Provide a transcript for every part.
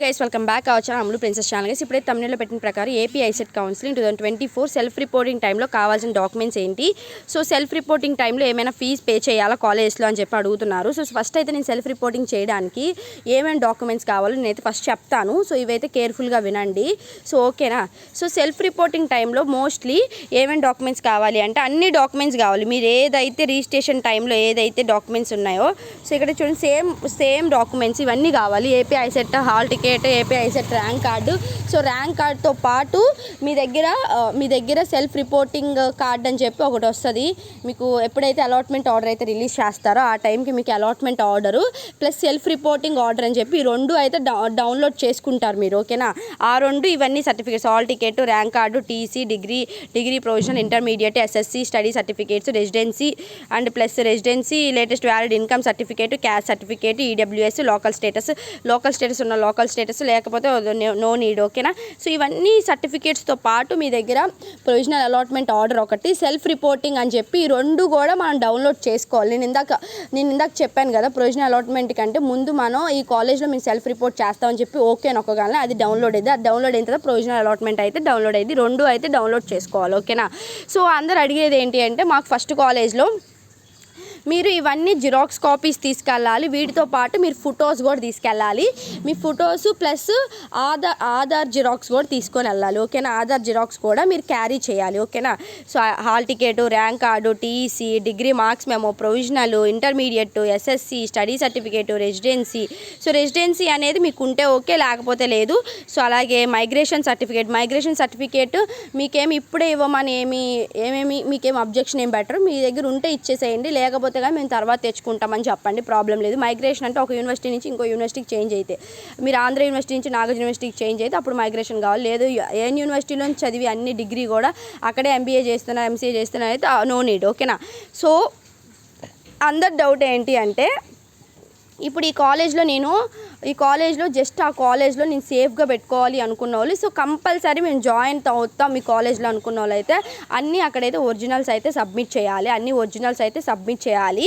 Guys welcome back our అమలు princess channel guys. ఇప్పుడే తమిళలో పెట్టిన ప్రకారం AP ICET counselling 2024 self reporting టైంలో కావాల్సిన డాక్యుమెంట్స్ ఏంటి, సో సెల్ఫ్ రిపోర్టింగ్ టైంలో ఏమైనా ఫీజు పే చేయాలా కాలేజ్లో అని చెప్పి అడుగుతున్నారు. సో ఫస్ట్ అయితే నేను సెల్ఫ్ రిపోర్టింగ్ చేయడానికి ఏమేమి డాక్యుమెంట్స్ కావాలో నేనైతే ఫస్ట్ చెప్తాను. సో ఇవైతే కేర్ఫుల్గా వినండి. సో ఓకేనా. సో సెల్ఫ్ రిపోర్టింగ్ టైంలో మోస్ట్లీ ఏమేమి డాక్యుమెంట్స్ కావాలి అంటే అన్ని డాక్యుమెంట్స్ కావాలి. మీరు ఏదైతే రిజిస్ట్రేషన్ టైంలో ఏదైతే డాక్యుమెంట్స్ ఉన్నాయో సో ఇక్కడ చూడండి సేమ్ డాక్యుమెంట్స్ ఇవన్నీ కావాలి. AP ICET hall ticket, AP ICET rank card. So rank కార్డుతో పాటు మీ దగ్గర సెల్ఫ్ రిపోర్టింగ్ కార్డ్ అని చెప్పి ఒకటి వస్తుంది. మీకు ఎప్పుడైతే అలాట్మెంట్ ఆర్డర్ అయితే రిలీజ్ చేస్తారో ఆ టైంకి మీకు allotment order plus self reporting order అని చెప్పి ఈ రెండు అయితే డౌన్లోడ్ చేసుకుంటారు మీరు. ఓకేనా. ఆ రెండు ఇవన్నీ certificates hall ticket, rank card, TC, degree provisional, intermediate, SSC study certificates, residency and plus residency, latest valid income certificate, caste certificate, EWS, local status ఉన్న లోకల్ స్టేటస్ లేకపోతే నో నీడ్. ఓకేనా. సో ఇవన్నీ సర్టిఫికేట్స్తో పాటు మీ దగ్గర ప్రొవిజనల్ అలాట్మెంట్ ఆర్డర్ ఒకటి, self reporting అని చెప్పి ఈ రెండు కూడా మనం డౌన్లోడ్ చేసుకోవాలి. నేను ఇందాక చెప్పాను కదా, ప్రొవిజనల్ అలాట్మెంట్ కంటే ముందు మనం ఈ కాలేజ్లో మేము సెల్ఫ్ రిపోర్ట్ చేస్తామని చెప్పి ఓకే నొక్కగానే అది డౌన్లోడ్ అయింది. అది డౌన్లోడ్ అయిన తర్వాత ప్రొవిజనల్ అలాట్మెంట్ అయితే డౌన్లోడ్ అయింది. రెండు అయితే డౌన్లోడ్ చేసుకోవాలి. ఓకేనా. సో అందరు అడిగేది ఏంటి అంటే మాకు ఫస్ట్ కాలేజ్లో మీరు ఇవన్నీ జిరాక్స్ కాపీస్ తీసుకెళ్ళాలి, వీటితో పాటు మీరు ఫొటోస్ కూడా తీసుకెళ్ళాలి. మీ ఫొటోస్ ప్లస్ ఆధార్ జిరాక్స్ కూడా తీసుకొని వెళ్ళాలి. ఓకేనా. ఆధార్ జిరాక్స్ కూడా మీరు క్యారీ చేయాలి. ఓకేనా. So hall ticket, rank card, TC, degree marks memo, provisional, intermediate, SSC study certificate, residency. So residency అనేది మీకు ఉంటే ఓకే, లేకపోతే లేదు. సో అలాగే మైగ్రేషన్ సర్టిఫికేట్ మీకేమి ఇప్పుడే ఇవ్వమని మీకేం అబ్జెక్షన్ ఏం బెటర్, మీ దగ్గర ఉంటే ఇచ్చేసేయండి, లేకపోతే కానీ మేము తర్వాత తెచ్చుకుంటామని చెప్పండి, ప్రాబ్లం లేదు. మైగ్రేషన్ అంటే ఒక యూనివర్సిటీ నుంచి ఇంకో యూనివర్సిటీకి చేంజ్ అయితే, మీరు ఆంధ్ర యూనివర్సిటీ నుంచి నాగార్జున యూనివర్సిటీకి చేంజ్ అయితే అప్పుడు మైగ్రేషన్ కావాలి. లేదు ఏఎన్ యూనివర్సిటీలో చదివి అన్ని డిగ్రీ కూడా అక్కడే ఎంబీఏ చేస్తున్నారు, ఎంసీఏ చేస్తున్నారు అయితే నో నీడ్. ఓకేనా. సో అందరి డౌట్ ఏంటి అంటే ఇప్పుడు ఈ కాలేజ్లో జస్ట్ ఆ కాలేజ్లో నేను సేఫ్గా పెట్టుకోవాలి అనుకున్న వాళ్ళు, సో కంపల్సరీ మేము జాయిన్ అవుతాం మీ కాలేజ్లో అనుకున్న వాళ్ళు అయితే అన్నీ అక్కడైతే ఒరిజినల్స్ అయితే సబ్మిట్ చేయాలి.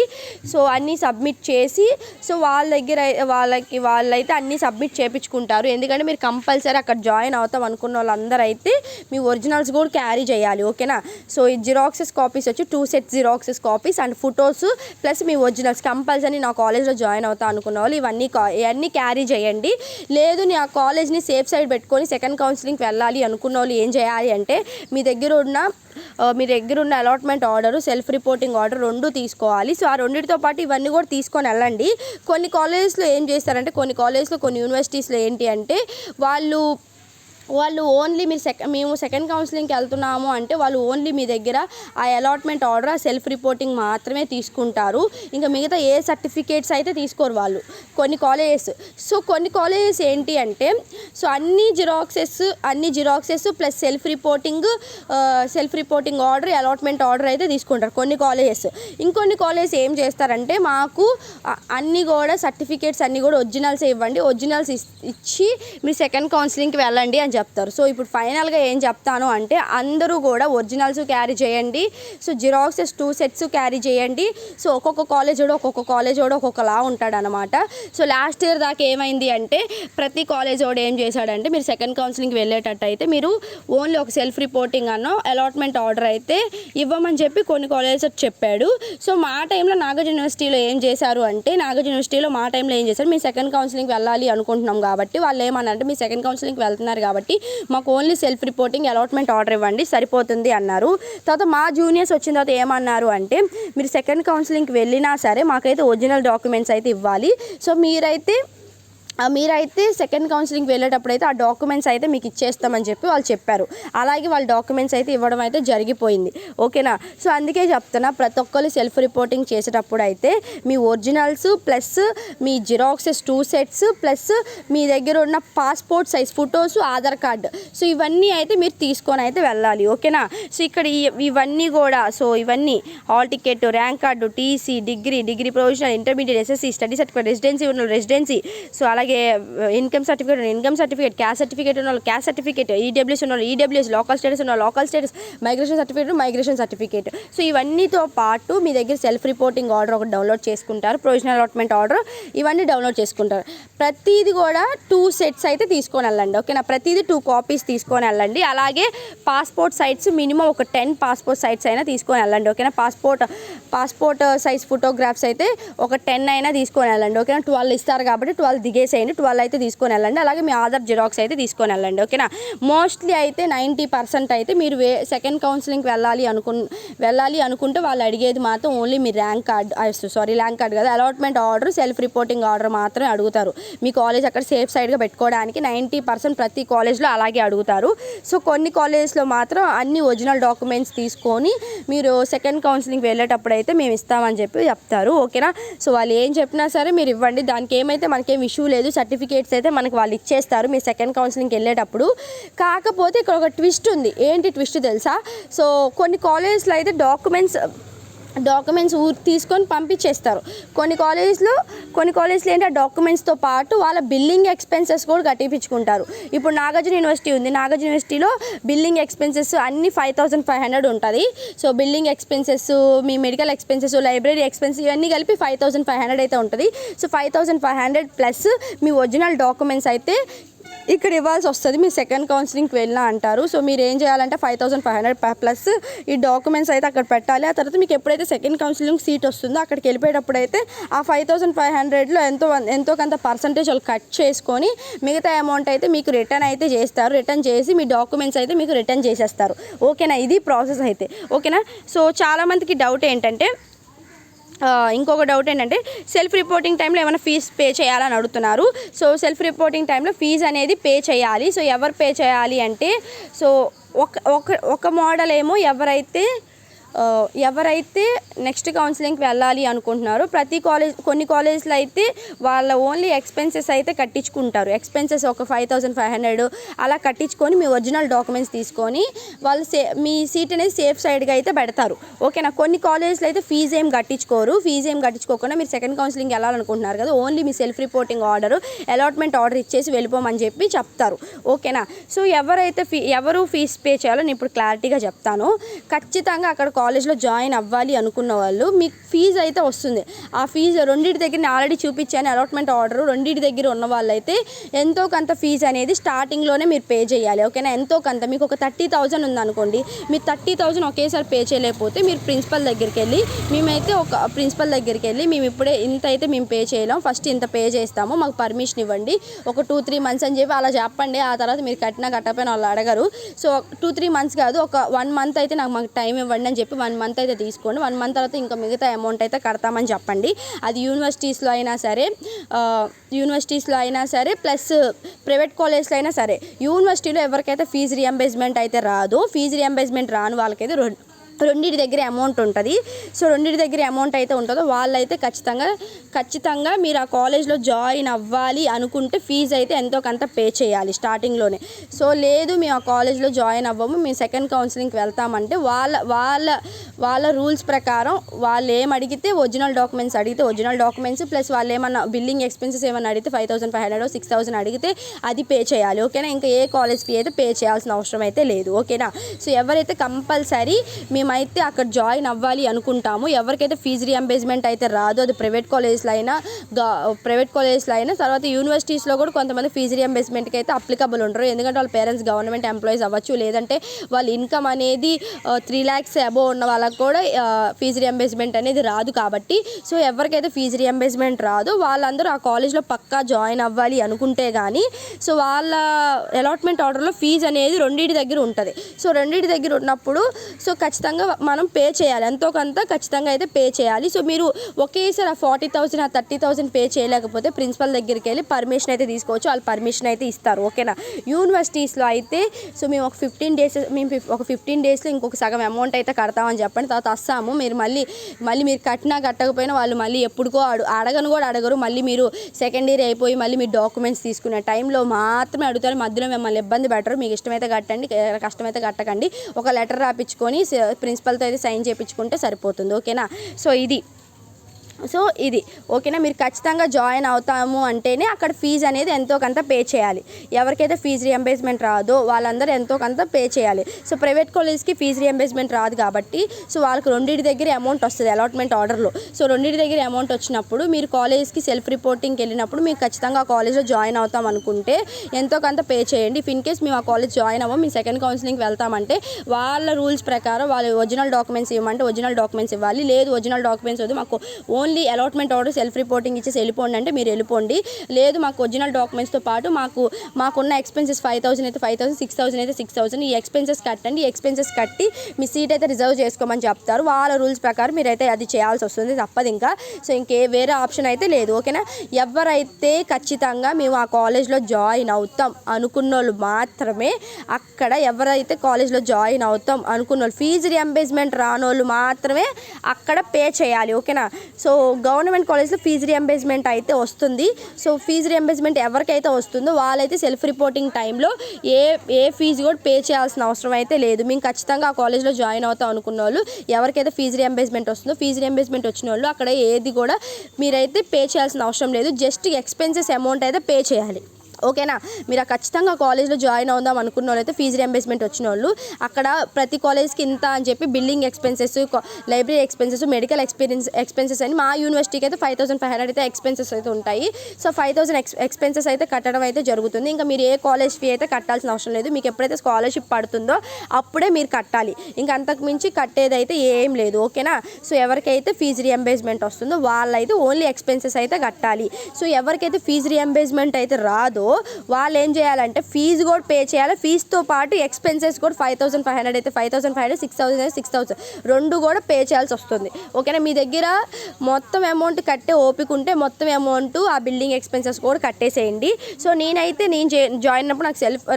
సో అన్నీ సబ్మిట్ చేసి సో వాళ్ళైతే అన్నీ సబ్మిట్ చేయించుకుంటారు. ఎందుకంటే మీరు కంపల్సరీ అక్కడ జాయిన్ అవుతాం అనుకున్న వాళ్ళందరూ అయితే మీ ఒరిజినల్స్ కూడా క్యారీ చేయాలి. ఓకేనా. సో ఈ జిరాక్సెస్ కాపీస్ వచ్చి 2 sets xeroxes copies and photos plus me originals compulsory నా కాలేజ్లో జాయిన్ అవుతాం అనుకున్న వాళ్ళు ఇవన్నీ క్యారీ చేయండి. లేదు నేను ఆ కాలేజ్ని సేఫ్ సైడ్ పెట్టుకొని సెకండ్ కౌన్సిలింగ్కి వెళ్ళాలి అనుకున్న వాళ్ళు ఏం చేయాలి అంటే మీ దగ్గర ఉన్న allotment order, self reporting order రెండు తీసుకోవాలి. సో ఆ రెండింటితో పాటు ఇవన్నీ కూడా తీసుకొని వెళ్ళండి. కొన్ని కాలేజెస్లో ఏం చేస్తారంటే కొన్ని యూనివర్సిటీస్లో ఏంటి అంటే వాళ్ళు ఓన్లీ మేము సెకండ్ కౌన్సిలింగ్కి వెళ్తున్నాము అంటే వాళ్ళు ఓన్లీ మీ దగ్గర ఆ అలాట్మెంట్ ఆర్డర్, ఆ సెల్ఫ్ రిపోర్టింగ్ మాత్రమే తీసుకుంటారు. ఇంకా మిగతా ఏ సర్టిఫికేట్స్ అయితే తీసుకోరు వాళ్ళు కొన్ని కాలేజెస్ ఏంటి అంటే సో అన్ని xeroxes plus self reporting order, allotment order అయితే తీసుకుంటారు కొన్ని కాలేజెస్. ఇంకొన్ని కాలేజెస్ ఏం చేస్తారంటే మాకు అన్నీ కూడా సర్టిఫికేట్స్ అన్నీ కూడా ఒరిజినల్స్ ఇవ్వండి, ఒరిజినల్స్ ఇచ్చి మీరు సెకండ్ కౌన్సిలింగ్కి వెళ్ళండి అని చెప్తారు. సో ఇప్పుడు ఫైనల్గా ఏం చెప్తాను అంటే అందరూ కూడా ఒరిజినల్స్ క్యారీ చేయండి. సో జిరాక్సెస్ 2 సెట్స్ క్యారీ చేయండి. సో ఒక్కొక్క కాలేజ్ ఒక్కొక్కలా ఉంటాడనమాట. సో లాస్ట్ ఇయర్ దాకా ఏమైంది అంటే ప్రతి కాలేజ్ ఏం చేశాడంటే మీరు సెకండ్ కౌన్సిలింగ్కి వెళ్ళేటట్టు అయితే మీరు ఓన్లీ ఒక సెల్ఫ్ రిపోర్టింగ్ అలాట్మెంట్ ఆర్డర్ అయితే ఇవ్వమని చెప్పి కొన్ని కాలేజెస్ చెప్పాడు. సో మా టైంలో నాగార్జున యూనివర్సిటీలో ఏం చేశారు అంటే మీరు సెకండ్ కౌన్సిలింగ్కి వెళ్ళాలి అనుకుంటున్నాం కాబట్టి వాళ్ళు ఏమన్నారంటే మీ సెకండ్ కౌన్సిలింగ్కి వెళ్తున్నారు కాబట్టి మాకు only self reporting allotment order ఇవ్వండి సరిపోతుంది అన్నారు. తర్వాత మా జూనియర్స్ వచ్చిన తర్వాత ఏమన్నారు అంటే మీరు సెకండ్ కౌన్సిలింగ్కి వెళ్ళినా సరే మాకైతే ఒరిజినల్ డాక్యుమెంట్స్ అయితే ఇవ్వాలి. సో మీరైతే సెకండ్ కౌన్సిలింగ్కి వెళ్ళేటప్పుడు అయితే ఆ డాక్యుమెంట్స్ అయితే మీకు ఇచ్చేస్తామని చెప్పి వాళ్ళు చెప్పారు. అలాగే వాళ్ళ డాక్యుమెంట్స్ అయితే ఇవ్వడం అయితే జరిగిపోయింది. ఓకేనా. సో అందుకే చెప్తున్నా ప్రతి ఒక్కరు సెల్ఫ్ రిపోర్టింగ్ చేసేటప్పుడు అయితే మీ ఒరిజినల్స్ ప్లస్ మీ జిరాక్సెస్ 2 సెట్స్ ప్లస్ మీ దగ్గర ఉన్న passport size photos, Aadhaar card, so ఇవన్నీ అయితే మీరు తీసుకొని అయితే వెళ్ళాలి. ఓకేనా. సో ఇక్కడ ఇవన్నీ కూడా ఇవన్నీ hall ticket, rank card, TC, degree provisional, intermediate, SSC study certificate, residency so అలాగే అలాగే ఇన్కమ్ సర్టిఫికేట్ క్యాస్ట్ సర్టిఫికేట్ ఉన్న వాళ్ళు క్యాస్ట్ సర్టిఫికేట్, ఈడబ్ల్యూఎస్ ఉన్న వాళ్ళు ఈడబ్ల్యూఎస్, లోకల్ స్టేటస్ ఉన్న local status, migration certificate. So ఇవన్నీతో పాటు మీ దగ్గర సెల్ఫ్ రిపోర్టింగ్ ఆర్డర్ ఒకటి డౌన్లోడ్ చేసుకుంటారు, ప్రొవిజనల్ అలాట్మెంట్ ఆర్డర్, ఇవన్నీ డౌన్లోడ్ చేసుకుంటారు. ప్రతిదీ కూడా 2 సెట్స్ అయితే తీసుకొని వెళ్ళండి. ఓకేనా, ప్రతిదీ 2 కాపీస్ తీసుకొని వెళ్ళండి. అలాగే పాస్పోర్ట్ సైట్స్ మినిమం ఒక 10 పాస్పోర్ట్ సైట్స్ అయినా తీసుకొని వెళ్ళండి. ఓకేనా, పాస్పోర్ట్ సైజ్ ఫోటోగ్రాఫ్స్ అయితే ఒక 10 అయినా తీసుకొని వెళ్ళండి. ఓకేనా, 12 ఇస్తారు కాబట్టి 12 దిగేసేయండి, 12 అయితే తీసుకొని వెళ్ళండి. అలాగే మీ ఆధార్ జిరాక్స్ అయితే తీసుకొని వెళ్ళండి. ఓకేనా, మోస్ట్లీ అయితే 90% అయితే మీరు సెకండ్ కౌన్సిలింగ్కి వెళ్ళాలి అనుకుంటే వాళ్ళు అడిగేది మాత్రం ఓన్లీ మీ ర్యాంక్ కార్డ్ కదా, allotment order, self reporting order మాత్రమే అడుగుతారు. మీ కాలేజ్ అక్కడ సేఫ్ సైడ్గా పెట్టుకోవడానికి 90% ప్రతి కాలేజ్లో అలాగే అడుగుతారు. సో కొన్ని కాలేజెస్లో మాత్రం అన్ని ఒరిజినల్ డాక్యుమెంట్స్ తీసుకొని మీరు సెకండ్ కౌన్సిలింగ్కి వెళ్ళేటప్పుడు అయితే మేము ఇస్తామని చెప్తారు. ఓకేనా, సో వాళ్ళు ఏం చెప్పినా సరే మీరు ఇవ్వండి, దానికి ఏమైతే మనకేం ఇష్యూ లేదు. సర్టిఫికేట్స్ అయితే మనకు వాళ్ళు ఇచ్చేస్తారు మీరు సెకండ్ కౌన్సిలింగ్కి వెళ్ళేటప్పుడు. కాకపోతే ఇక్కడ ఒక ట్విస్ట్ ఉంది. ఏంటి ట్విస్ట్ తెలుసా? సో కొన్ని కాలేజెస్లో అయితే డాక్యుమెంట్స్ తీసుకొని పంపించేస్తారు. కొన్ని కాలేజ్లో ఏంటి, ఆ డాక్యుమెంట్స్తో పాటు వాళ్ళ బిల్లింగ్ ఎక్స్పెన్సెస్ కూడా కట్టించుకుంటారు. ఇప్పుడు నాగార్జున యూనివర్సిటీ ఉంది, నాగార్జున యూనివర్సిటీలో బిల్లింగ్ ఎక్స్పెన్సెస్ అన్ని 5500 ఉంటుంది. సో బిల్లింగ్ ఎక్స్పెన్సెస్, మీ మెడికల్ ఎక్స్పెన్సెస్, లైబ్రరీ ఎక్స్పెన్సెస్ ఇవన్నీ కలిపి 5500 అయితే ఉంటుంది. సో 5500 ప్లస్ మీ ఒరిజినల్ డాక్యుమెంట్స్ అయితే ఇక్కడ ఇవ్వాల్సి వస్తుంది మీరు సెకండ్ కౌన్సిలింగ్కి వెళ్ళినా అంటారు. సో మీరు ఏం చేయాలంటే 5500 ప్లస్ ఈ డాక్యుమెంట్స్ అయితే అక్కడ పెట్టాలి. ఆ తర్వాత మీకు ఎప్పుడైతే సెకండ్ కౌన్సిలింగ్ సీట్ వస్తుందో అక్కడికి వెళ్ళిపోయేటప్పుడు అయితే ఆ 5500లో ఎంతో కొంత పర్సంటేజ్ వాళ్ళు కట్ చేసుకొని మిగతా అమౌంట్ అయితే మీకు రిటర్న్ అయితే చేస్తారు. రిటర్న్ చేసి మీ డాక్యుమెంట్స్ అయితే మీకు రిటర్న్ చేసేస్తారు. ఓకేనా, ఇది ప్రాసెస్ అయితే. ఓకేనా, సో చాలామందికి డౌట్ ఏంటంటే, ఇంకొక డౌట్ ఏంటంటే సెల్ఫ్ రిపోర్టింగ్ టైంలో ఏమైనా ఫీజ్ పే చేయాలని అడుగుతున్నారు. సో సెల్ఫ్ రిపోర్టింగ్ టైంలో ఫీజు అనేది పే చేయాలి. సో ఎవరు పే చేయాలి అంటే, సో ఒక మోడల్ ఏమో ఎవరైతే నెక్స్ట్ కౌన్సిలింగ్కి వెళ్ళాలి అనుకుంటున్నారో కొన్ని కాలేజ్లో అయితే వాళ్ళ ఓన్లీ ఎక్స్పెన్సెస్ అయితే కట్టించుకుంటారు. ఎక్స్పెన్సెస్ ఒక 5500 అలా కట్టించుకొని మీ ఒరిజినల్ డాక్యుమెంట్స్ తీసుకొని వాళ్ళు మీ సీట్ అనేది సేఫ్ సైడ్గా అయితే పెడతారు. ఓకేనా, కొన్ని కాలేజ్లో అయితే ఫీజు ఏం కట్టించుకోకుండా మీరు సెకండ్ కౌన్సిలింగ్కి వెళ్ళాలనుకుంటున్నారు కదా, ఓన్లీ మీ self reporting order, allotment order ఇచ్చేసి వెళ్ళిపోమని చెప్తారు. ఓకేనా, సో ఎవరు ఫీజు పే చేయాలో నేను ఇప్పుడు క్లారిటీగా చెప్తాను. ఖచ్చితంగా అక్కడ కాలేజ్లో జాయిన్ అవ్వాలి అనుకున్న వాళ్ళు మీకు ఫీజు అయితే వస్తుంది. ఆ ఫీజు రెండింటి దగ్గర నేను ఆల్రెడీ చూపించాను. అలాట్మెంట్ ఆర్డర్ రెండింటి దగ్గర ఉన్న వాళ్ళైతే ఎంతో కొంత ఫీజు అనేది స్టార్టింగ్లోనే మీరు పే చేయాలి. ఓకేనా, ఎంతో కొంత మీకు ఒక 30,000 ఉందనుకోండి, మీరు 30,000 ఒకేసారి పే చేయలేకపోతే మీరు ప్రిన్సిపల్ దగ్గరికి వెళ్ళి మేము ఇప్పుడే ఇంత అయితే మేము పే చేయలేం, ఫస్ట్ ఇంత పే చేస్తాము, మాకు పర్మిషన్ ఇవ్వండి, ఒక 2-3 మంత్స్ అని చెప్పి అలా చెప్పండి. ఆ తర్వాత మీరు కట్టకపోయినా వాళ్ళు అడగరు. సో 2-3 మంత్స్ కాదు, ఒక 1 మంత్ అయితే మాకు టైం ఇవ్వండి అని చెప్పి 1 మంత్ అయితే తీసుకోండి. 1 మంత్ తర్వాత ఇంకా మిగతా అమౌంట్ అయితే కడతామని చెప్పండి. అది యూనివర్సిటీస్లో అయినా సరే ప్లస్ ప్రైవేట్ కాలేజ్లో అయినా సరే. యూనివర్సిటీలో ఎవరికైతే ఫీజు రియంబర్స్మెంట్ అయితే రాదో, ఫీజు రియంబర్స్మెంట్ రాని వాళ్ళకైతే రెండింటి దగ్గర అమౌంట్ ఉంటుంది. సో రెండింటి దగ్గర అమౌంట్ అయితే ఉంటుందో వాళ్ళైతే ఖచ్చితంగా మీరు ఆ కాలేజ్లో జాయిన్ అవ్వాలి అనుకుంటే ఫీజు అయితే ఎంతో కొంత పే చేయాలి స్టార్టింగ్లోనే. సో లేదు మేము ఆ కాలేజ్లో జాయిన్ అవ్వము, మేము సెకండ్ కౌన్సిలింగ్కి వెళ్తామంటే వాళ్ళ రూల్స్ ప్రకారం వాళ్ళు ఏమడిగితే ఒరిజినల్ డాక్యుమెంట్స్ ప్లస్ వాళ్ళు ఏమన్నా బిల్లింగ్ ఎక్స్పెన్సెస్ ఏమన్నా అడిగితే 5500 6000 అడిగితే అది పే చేయాలి. ఓకేనా, ఇంకా ఏ కాలేజ్ ఫీ అయితే పే చేయాల్సిన అవసరం అయితే లేదు. ఓకేనా, సో ఎవరైతే కంపల్సరీ మేమైతే అక్కడ జాయిన్ అవ్వాలి అనుకుంటాము, ఎవరికైతే ఫీజు రియంబర్స్మెంట్ అయితే రాదు, అది ప్రైవేట్ కాలేజ్లో అయినా తర్వాత యూనివర్సిటీస్లో కూడా కొంతమంది ఫీజు రియంబర్స్మెంట్కి అయితే అప్లికబుల్ ఉండరు. ఎందుకంటే వాళ్ళ పేరెంట్స్ గవర్నమెంట్ ఎంప్లాయీస్ అవ్వచ్చు, లేదంటే వాళ్ళ ఇన్కమ్ అనేది 3 lakhs అబోవ్ ఉన్న వాళ్ళకి కూడా ఫీజు రియంబర్స్మెంట్ అనేది రాదు. కాబట్టి సో ఎవరికైతే ఫీజు రియంబర్స్మెంట్ రాదు వాళ్ళందరూ ఆ కాలేజ్లో పక్కా జాయిన్ అవ్వాలి అనుకుంటే కానీ సో వాళ్ళ అలాట్మెంట్ ఆర్డర్లో ఫీజు అనేది రెండింటి దగ్గర ఉంటుంది. సో రెండింటి దగ్గర ఉన్నప్పుడు సో ఖచ్చితంగా మనం పే చేయాలి, ఎంతో కొంత ఖచ్చితంగా అయితే పే చేయాలి. సో మీరు ఒకేసారి ఆ 40,000 ఆ 30,000 పే చేయలేకపోతే ప్రిన్సిపల్ దగ్గరికి వెళ్ళి పర్మిషన్ అయితే తీసుకోవచ్చు, వాళ్ళు పర్మిషన్ అయితే ఇస్తారు. ఓకేనా, యూనివర్సిటీస్లో అయితే సో మేము ఒక 15 డేస్లో ఇంకొక సగం అమౌంట్ అయితే కడతామని చెప్పండి, తర్వాత వస్తాము, మీరు మళ్ళీ మీరు కట్టకపోయినా వాళ్ళు మళ్ళీ ఎప్పుడుకో అడగరు. మళ్ళీ మీరు సెకండ్ ఇయర్ అయిపోయి మళ్ళీ మీరు డాక్యుమెంట్స్ తీసుకునే టైంలో మాత్రమే అడుగుతారు, మధ్యలో మిమ్మల్ని ఇబ్బంది పెట్టరు. మీకు ఇష్టమైతే కట్టండి, కష్టమైతే కట్టకండి. ఒక లెటర్ రాపించుకొని ప్రిన్సిపల్తో అయితే సైన్ చేయించుకుంటే సరిపోతుంది. ఓకేనా, సో ఇది సో ఇది ఓకేనా. మీరు ఖచ్చితంగా జాయిన్ అవుతాము అంటేనే అక్కడ ఫీజు అనేది ఎంతో కొంత పే చేయాలి. ఎవరికైతే ఫీజు రియంబర్స్మెంట్ రాదో వాళ్ళందరూ ఎంతో కొంత పే చేయాలి. సో ప్రైవేట్ కాలేజ్కి ఫీజు రియంబర్స్మెంట్ రాదు కాబట్టి సో వాళ్ళకి రెండింటి దగ్గర అమౌంట్ వస్తుంది అలాట్మెంట్ ఆర్డర్లో. సో రెండింటి దగ్గర అమౌంట్ వచ్చినప్పుడు మీరు కాలేజ్కి సెల్ఫ్ రిపోర్టింగ్కి వెళ్ళినప్పుడు మీకు ఖచ్చితంగా ఆ కాలేజ్లో జాయిన్ అవుతాం అనుకుంటే ఎంతో కొంత పే చేయండి. ఇఫ్ ఇన్ కేస్ మేము ఆ కాలేజ్ జాయిన్ అవ్వం, మేము సెకండ్ కౌన్సిలింగ్కి వెళ్తామంటే వాళ్ళ రూల్స్ ప్రకారం వాళ్ళు ఒరిజినల్ డాక్యుమెంట్స్ ఇవ్వమంటే ఒరిజినల్ డాక్యుమెంట్స్ ఇవ్వాలి. లేదు ఒరిజినల్ డాక్యుమెంట్స్ వద్దు, మాకు only allotment order self reporting ఇచ్చేసి వెళ్ళిపోండి అంటే మీరు వెళ్ళిపోండి. లేదు మాకు ఒరిజినల్ డాక్యుమెంట్స్తో పాటు మాకున్న ఎక్స్పెన్సెస్ 5,000 అయితే 5,000, 6,000 అయితే 6,000 ఈ ఎక్స్పెన్సెస్ కట్టండి. ఈ ఎక్స్పెన్సెస్ కట్టి మీ సీట్ అయితే రిజర్వ్ చేసుకోమని చెప్తారు. వాళ్ళ రూల్స్ ప్రకారం మీరైతే అది చేయాల్సి వస్తుంది, తప్పదు ఇంకా. సో వేరే ఆప్షన్ అయితే లేదు ఓకేనా. ఎవరైతే ఖచ్చితంగా మేము ఆ కాలేజ్లో జాయిన్ అవుతాం అనుకున్న వాళ్ళు మాత్రమే అక్కడ, ఎవరైతే కాలేజ్లో జాయిన్ అవుతాం అనుకున్న వాళ్ళు ఫీజు రియంబర్స్మెంట్ రానోళ్ళు మాత్రమే అక్కడ పే చేయాలి ఓకేనా. సో గవర్నమెంట్ కాలేజ్లో ఫీజు రియంబర్స్మెంట్ అయితే వస్తుంది. సో ఫీజు రియంబర్స్మెంట్ ఎవరికైతే వస్తుందో వాళ్ళైతే సెల్ఫ్ రిపోర్టింగ్ టైంలో ఏ ఫీజు కూడా పే చేయాల్సిన అవసరం అయితే లేదు. మేము ఖచ్చితంగా ఆ కాలేజ్లో జాయిన్ అవుతాం అనుకున్న వాళ్ళు ఎవరికైతే ఫీజు రియంబర్స్మెంట్ వస్తుందో ఫీజు రియంబర్స్మెంట్ వచ్చిన వాళ్ళు అక్కడ ఏది కూడా మీరైతే పే చేయాల్సిన అవసరం లేదు. జస్ట్ ఎక్స్పెన్సెస్ అమౌంట్ అయితే పే చేయాలి ఓకేనా. మీరు ఖచ్చితంగా కాలేజ్లో జాయిన్ అవుదాం అనుకున్న వాళ్ళు అయితే ఫీజు రియంబర్స్మెంట్ వచ్చిన వాళ్ళు అక్కడ ప్రతి కాలేజ్కి ఇంత అని చెప్పి building expenses, library expenses, medical expenses అని మా యూనివర్సిటీకి అయితే 5,500 అయితే ఎక్స్పెన్సెస్ అయితే ఉంటాయి. సో 5,000 ఎక్స్పెన్సెస్ అయితే కట్టడం అయితే జరుగుతుంది. ఇంకా మీరు ఏ కాలేజ్ ఫీ అయితే కట్టాల్సిన అవసరం లేదు. మీకు ఎప్పుడైతే స్కాలర్షిప్ పడుతుందో అప్పుడే మీరు కట్టాలి, ఇంకా అంతకు మించి కట్టేది అయితే ఏం లేదు ఓకేనా. సో ఎవరికైతే ఫీజు రియంబర్స్మెంట్ వస్తుందో వాళ్ళైతే ఓన్లీ ఎక్స్పెన్సెస్ అయితే కట్టాలి. సో ఎవరికైతే ఫీజు రియంబర్స్మెంట్ అయితే రాదో వాళ్ళు ఏం చేయాలంటే ఫీజు కూడా పే చేయాలి. ఫీజుతో పాటు ఎక్స్పెన్సెస్ కూడా 5,500 అయితే 5,500, 6,000 అయితే 6,000 రెండు కూడా పే చేయాల్సి వస్తుంది ఓకేనా. మీ దగ్గర మొత్తం అమౌంట్ కట్టే ఓపిక ఉంటే మొత్తం అమౌంట్ ఆ బిల్డింగ్ ఎక్స్పెన్సెస్ కూడా కట్టేసేయండి. సో నేను జాయిన్ అయినప్పుడు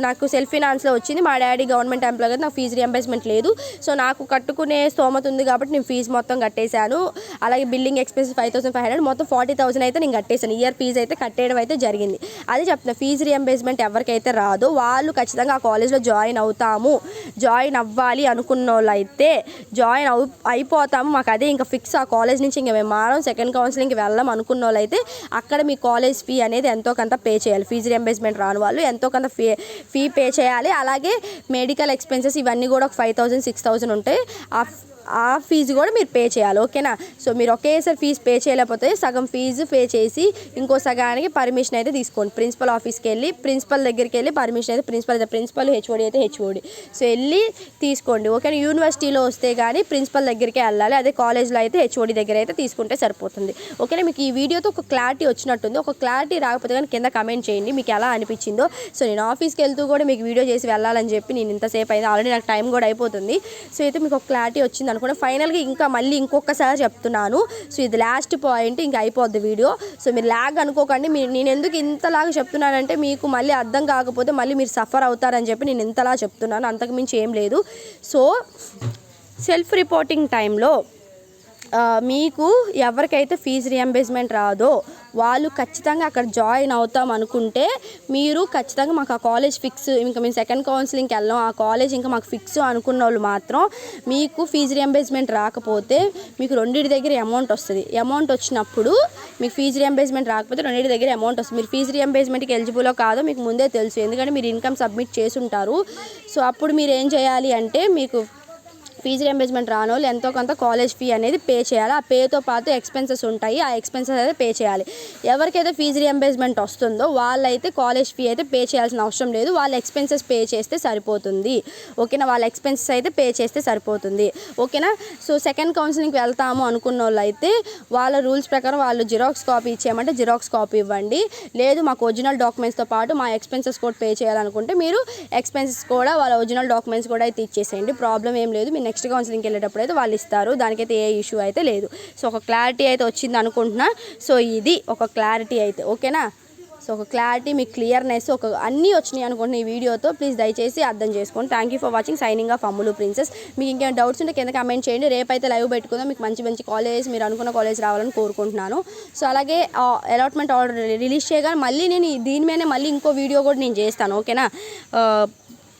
నాకు సెల్ఫ్ ఫినాన్స్లో వచ్చింది. మా డాడీ గవర్నమెంట్ ఎంప్లాయ్ కదా, నాకు ఫీజు రియంబర్స్మెంట్ లేదు. సో నాకు కట్టుకునే స్తోమత ఉంది కాబట్టి నేను ఫీజు మొత్తం కట్టేశాను. అలాగే బిల్డింగ్ ఎక్స్పెన్సెస్ 5,500 మొత్తం 40,000 అయితే నేను కట్టేశాను. ఇయర్ ఫీజు అయితే కట్టేయడం అయితే జరిగింది. అది చెప్తున్నా, ఫీజు రియంబర్స్మెంట్ ఎవరికైతే రాదో వాళ్ళు ఖచ్చితంగా ఆ కాలేజ్లో జాయిన్ అవ్వాలి అనుకున్న వాళ్ళు అయితే జాయిన్ అయిపోతాము, మాకు అదే ఇంకా ఫిక్స్, ఆ కాలేజ్ నుంచి ఇంకా మేము మారం, సెకండ్ కౌన్సిలింగ్కి వెళ్ళాం అనుకున్న వాళ్ళు అయితే అక్కడ మీ కాలేజ్ ఫీ అనేది ఎంతో కొంత పే చేయాలి. ఫీజు రియంబర్స్మెంట్ రాని వాళ్ళు ఎంతో కొంత ఫీ పే చేయాలి. అలాగే మెడికల్ ఎక్స్పెన్సెస్ ఇవన్నీ కూడా ఒక 5,000, 6,000 ఉంటాయి. ఆ ఫీజు కూడా మీరు పే చేయాలి ఓకేనా. సో మీరు ఒకేసారి ఫీజు పే చేయలేకపోతే సగం ఫీజు పే చేసి ఇంకో సగానికి పర్మిషన్ అయితే తీసుకోండి. ప్రిన్సిపల్ ఆఫీస్కి వెళ్ళి ప్రిన్సిపల్ దగ్గరికి వెళ్ళి పర్మిషన్ అయితే ప్రిన్సిపల్ హెచ్ఓడి అయితే హెచ్ఓడి సో వెళ్ళి తీసుకోండి ఓకేనా. యూనివర్సిటీలో వస్తే కానీ ప్రిన్సిపల్ దగ్గరికే వెళ్ళాలి, అదే కాలేజ్లో అయితే హెచ్ఓడి దగ్గర అయితే తీసుకుంటే సరిపోతుంది ఓకేనా. మీకు ఈ వీడియోతో ఒక క్లారిటీ వచ్చినట్టుంది. ఒక క్లారిటీ రాకపోతే కానీ కింద కమెంట్ చేయండి మీకు ఎలా అనిపించిందో. సో నేను ఆఫీస్కి వెళ్తూ కూడా మీకు వీడియో చేసి వెళ్ళాలని చెప్పి నేను ఇంతసేపు అయితే ఆల్రెడీ నాకు టైం కూడా అయిపోతుంది. సో అయితే మీకు ఒక క్లారిటీ వచ్చింది అనుకోండి. ఫైనల్గా ఇంకా మళ్ళీ ఇంకొకసారి చెప్తున్నాను. సో ఇది లాస్ట్ పాయింట్, ఇంకా అయిపోద్ది వీడియో. సో మీరు లాగ్ అనుకోకండి. నేను ఎందుకు ఇంతలాగా చెప్తున్నానంటే మీకు మళ్ళీ అర్థం కాకపోతే మళ్ళీ మీరు సఫర్ అవుతారని చెప్పి నేను ఇంతలా చెప్తున్నాను, అంతకుమించి ఏం లేదు. సో సెల్ఫ్ రిపోర్టింగ్ టైంలో మీకు ఎవరికైతే ఫీజు రియంబర్స్మెంట్ రాదో వాళ్ళు ఖచ్చితంగా అక్కడ జాయిన్ అవుతాం అనుకుంటే మీరు ఖచ్చితంగా మాకు ఆ కాలేజ్ ఫిక్స్, ఇంకా మేము సెకండ్ కౌన్సిలింగ్కి వెళ్ళాం, ఆ కాలేజ్ ఇంకా మాకు ఫిక్స్ అనుకున్న వాళ్ళు మాత్రం మీకు ఫీజు రియంబర్స్మెంట్ రాకపోతే మీకు రెండింటి దగ్గర అమౌంట్ వస్తుంది. అమౌంట్ వచ్చినప్పుడు మీకు ఫీజు రియంబర్స్మెంట్ రాకపోతే రెండింటి దగ్గర అమౌంట్ వస్తుంది. మీరు ఫీజు రియంబర్స్మెంట్కి ఎలిజిబుల్లో కాదో మీకు ముందే తెలుసు, ఎందుకంటే మీరు ఇన్కమ్ సబ్మిట్ చేసి ఉంటారు. సో అప్పుడు మీరు ఏం చేయాలి అంటే మీకు ఫీజు రియంబర్స్మెంట్ రాని వాళ్ళు ఎంతో కొంత కాలేజ్ ఫీ అనేది పే చేయాలి. ఆ పేతో పాటు ఎక్స్పెన్సెస్ ఉంటాయి, ఆ ఎక్స్పెన్సెస్ అయితే పే చేయాలి. ఎవరికైతే ఫీజు రియంబర్స్మెంట్ వస్తుందో వాళ్ళైతే కాలేజ్ ఫీ అయితే పే చేయాల్సిన అవసరం లేదు, వాళ్ళ ఎక్స్పెన్సెస్ పే చేస్తే సరిపోతుంది ఓకేనా. వాళ్ళ ఎక్స్పెన్సెస్ అయితే పే చేస్తే సరిపోతుంది ఓకేనా. సో సెకండ్ కౌన్సిలింగ్కి వెళ్తాము అనుకున్న వాళ్ళు అయితే వాళ్ళ రూల్స్ ప్రకారం వాళ్ళు జిరాక్స్ కాపీ ఇచ్చేయమంటే జిరాక్స్ కాపీ ఇవ్వండి. లేదు మాకు ఒరిజినల్ డాక్యుమెంట్స్తో పాటు మా ఎక్స్పెన్సెస్ కూడా పే చేయాలనుకుంటే మీరు ఎక్స్పెన్సెస్ కూడా వాళ్ళ ఒరిజినల్ డాక్యుమెంట్స్ కూడా అయితే ఇచ్చేసేయండి, ప్రాబ్లం ఏం లేదు. మీరు నెక్స్ట్ కౌన్సిలింగ్కి వెళ్ళేటప్పుడు అయితే వాళ్ళు ఇస్తారు, దానికైతే ఏ ఇష్యూ అయితే లేదు. సో ఒక క్లారిటీ అయితే వచ్చింది అనుకుంటున్నా. సో ఇది ఒక క్లారిటీ అయితే ఓకేనా. సో ఒక క్లారిటీ మీకు క్లియర్నెస్ అన్నీ వచ్చినాయి అనుకుంటున్నా ఈ వీడియోతో. ప్లీజ్ దయచేసి అర్థం చేసుకోండి. Thank you for watching. Signing off Ammulu princess. మీకు ఇంకేమైనా డౌట్స్ ఉంటే కింద కమెంట్ చేయండి. రేపైతే లైవ్ పెట్టుకుందాం, మీకు మంచి మంచి కాలేజ్ మీరు అనుకున్న కాలేజ్ రావాలని కోరుకుంటున్నాను. సో అలాగే అలాట్మెంట్ ఆర్డర్ రిలీజ్ చేయగానే మళ్ళీ నేను దీని మీదనే మళ్ళీ ఇంకో వీడియో కూడా నేను చేస్తాను ఓకేనా.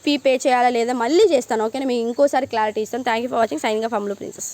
ఫీ పే చేయాలా లేదా మళ్ళీ చేస్తాను ఓకేనా. మీకు ఇంకోసారి క్లారిటీ ఇస్తాను. Thank you for watching. Signing off Ammulu princess.